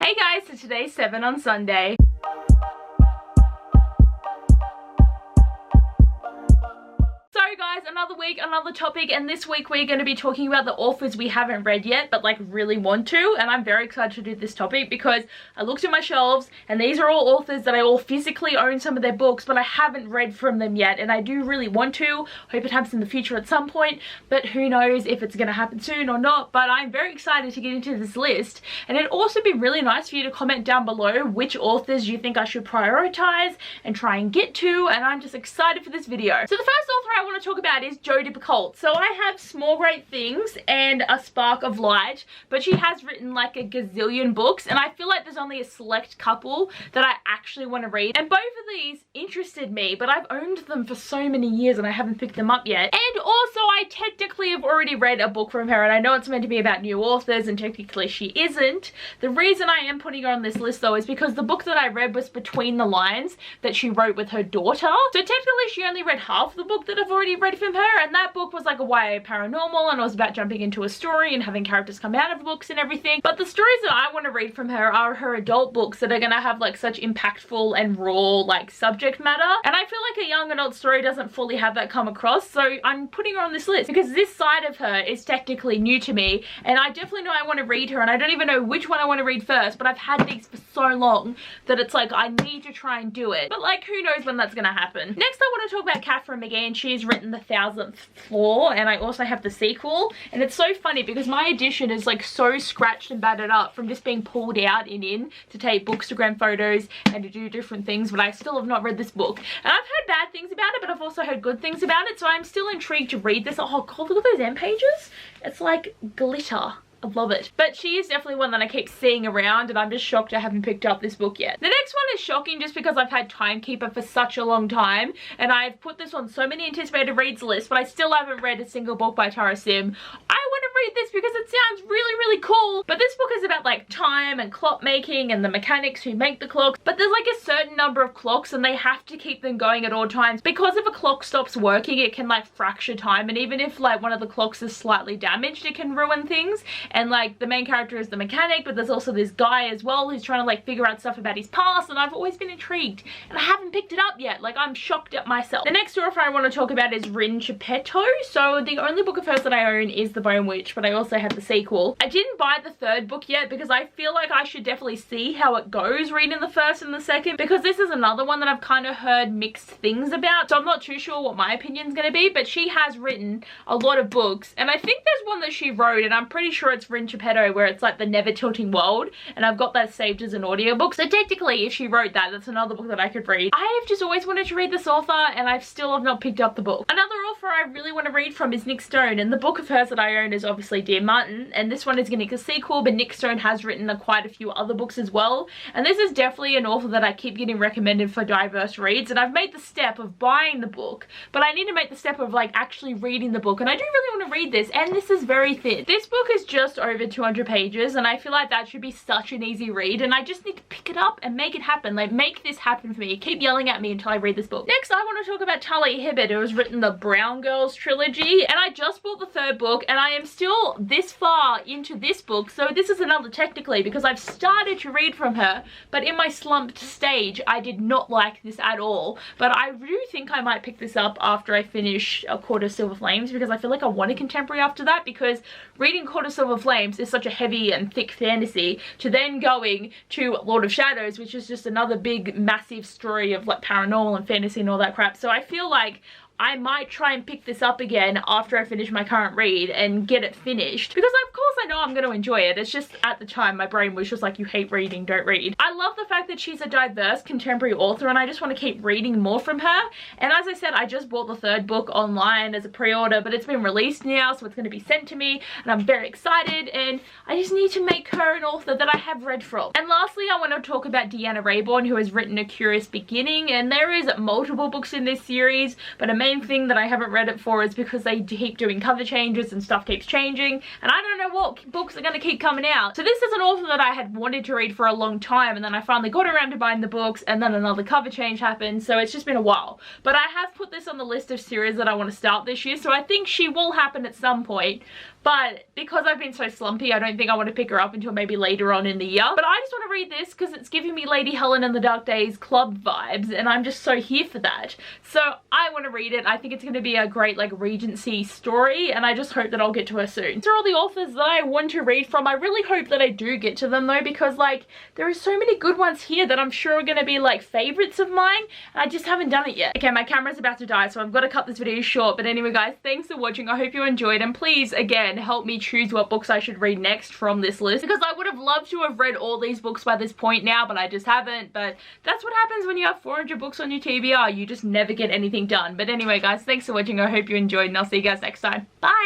Hey guys, so today's 7 on Sunday. So guys, another week, another topic, and this week we're going to be talking about the authors we haven't read yet but like really want to, and I'm very excited to do this topic because I looked at my shelves and these are all authors that I all physically own some of their books but I haven't read from them yet, and I do really want to. Hope it happens in the future at some point, but who knows if it's going to happen soon or not. But I'm very excited to get into this list, and it'd also be really nice for you to comment down below which authors you think I should prioritize and try and get to, and I'm just excited for this video. So the first author I want to talk about is Jody Bucholtz. So I have Small Great Things and A Spark of Light, but she has written like a gazillion books, and I feel like there's only a select couple that I actually want to read, and both of these interested me, but I've owned them for so many years and I haven't picked them up yet. And also I technically have already read a book from her, and I know it's meant to be about new authors and technically she isn't. The reason I am putting her on this list though is because the book that I read was Between the Lines that she wrote with her daughter, so technically she only read half the book that I've already read from her, and that book was like a YA paranormal and it was about jumping into a story and having characters come out of books and everything. But the stories that I want to read from her are her adult books that are going to have like such impactful and raw like subject matter, and I feel like a young adult story doesn't fully have that come across, so I'm putting her on this list because this side of her is technically new to me, and I definitely know I want to read her, and I don't even know which one I want to read first, but I've had these for so long that it's like I need to try and do it, but like who knows when that's gonna happen. Next I want to talk about Mcgann. She's written The 1000th Floor, and I also have the sequel, and it's so funny because my edition is like so scratched and battered up from just being pulled out and in to take Bookstagram photos and to do different things, but I still have not read this book, and I've heard bad things about it but I've also heard good things about it, so I'm still intrigued to read this. Oh god, look at those end pages, it's like glitter. I love it. But she is definitely one that I keep seeing around, and I'm just shocked I haven't picked up this book yet. The next one is shocking just because I've had Timekeeper for such a long time, and I've put this on so many anticipated reads lists, but I still haven't read a single book by Tara Sim. I want to read this because it sounds really cool, but this book is about like time and clock making and the mechanics who make the clocks, but there's like a certain number of clocks and they have to keep them going at all times because if a clock stops working it can like fracture time, and even if like one of the clocks is slightly damaged it can ruin things. And like the main character is the mechanic, but there's also this guy as well who's trying to like figure out stuff about his past, and I've always been intrigued and I haven't picked it up yet. Like I'm shocked at myself. The next author I want to talk about is Rin Chipetto. So the only book of hers that I own is The Bone Witch, but I also have the sequel. I didn't buy the third book yet because I feel like I should definitely see how it goes reading the first and the second, because this is another one that I've kind of heard mixed things about, so I'm not too sure what my opinion's going to be. But she has written a lot of books, and I think there's one that she wrote and I'm pretty sure it's Rin Chipetto where it's like the Never Tilting World, and I've got that saved as an audiobook, so technically if she wrote that, that's another book that I could read. I've just always wanted to read this author and I've still have not picked up the book. Another author I really want to read from is Nick Stone, and the book of hers that I own is obviously Dear Martin, and this one is going to get a sequel, but Nick Stone has written quite a few other books as well, and this is definitely an author that I keep getting recommended for diverse reads, and I've made the step of buying the book, but I need to make the step of like actually reading the book, and I do really want to read this, and this is very thin. This book is just over 200 pages, and I feel like that should be such an easy read, and I just need to pick it up and make it happen. Like make this happen for me. Keep yelling at me until I read this book. Next I want to talk about Talia Hibbert, who has written the Brown Girls trilogy, and I just bought the third book and I am still this far into this book, so this is another technically because I've started to read from her, but in my slumped stage I did not like this at all. But I do think I might pick this up after I finish A Court of Silver Flames, because I feel like I want a contemporary after that, because reading Court of Silver Flames is such a heavy and thick fantasy, to then going to Lord of Shadows, which is just another big massive story of like paranormal and fantasy and all that crap. So I feel like I might try and pick this up again after I finish my current read and get it finished, because of course I know I'm going to enjoy it. It's just at the time my brain was just like, you hate reading, don't read. I love the fact that she's a diverse contemporary author and I just want to keep reading more from her. And as I said, I just bought the third book online as a pre-order, but it's been released now, so it's going to be sent to me, and I'm very excited, and I just need to make her an author that I have read from. And lastly I want to talk about Deanna Raybourne, who has written A Curious Beginning, and there is multiple books in this series, but a main thing that I haven't read it for is because they keep doing cover changes and stuff keeps changing, and I don't know what books are going to keep coming out. So this is an author that I had wanted to read for a long time, and then I finally got around to buying the books, and then another cover change happened, so it's just been a while. But I have put this on the list of series that I want to start this year, so I think she will happen at some point. but because I've been so slumpy, I don't think I want to pick her up until maybe later on in the year. But I just want to read this because it's giving me Lady Helen and the Dark Days club vibes, and I'm just so here for that. So I want to read it. I think it's going to be a great like Regency story, and I just hope that I'll get to her soon. These are all the authors that I want to read from. I really hope that I do get to them though, because like there are so many good ones here that I'm sure are going to be like favorites of mine, and I just haven't done it yet. Okay, my camera's about to die, so I've got to cut this video short. But anyway guys, thanks for watching. I hope you enjoyed, and please again help me choose what books I should read next from this list, because I would have loved to have read all these books by this point now, but I just haven't. But that's what happens when you have 400 books on your TBR. You just never get anything done. But anyway guys, thanks for watching. I hope you enjoyed, and I'll see you guys next time. Bye!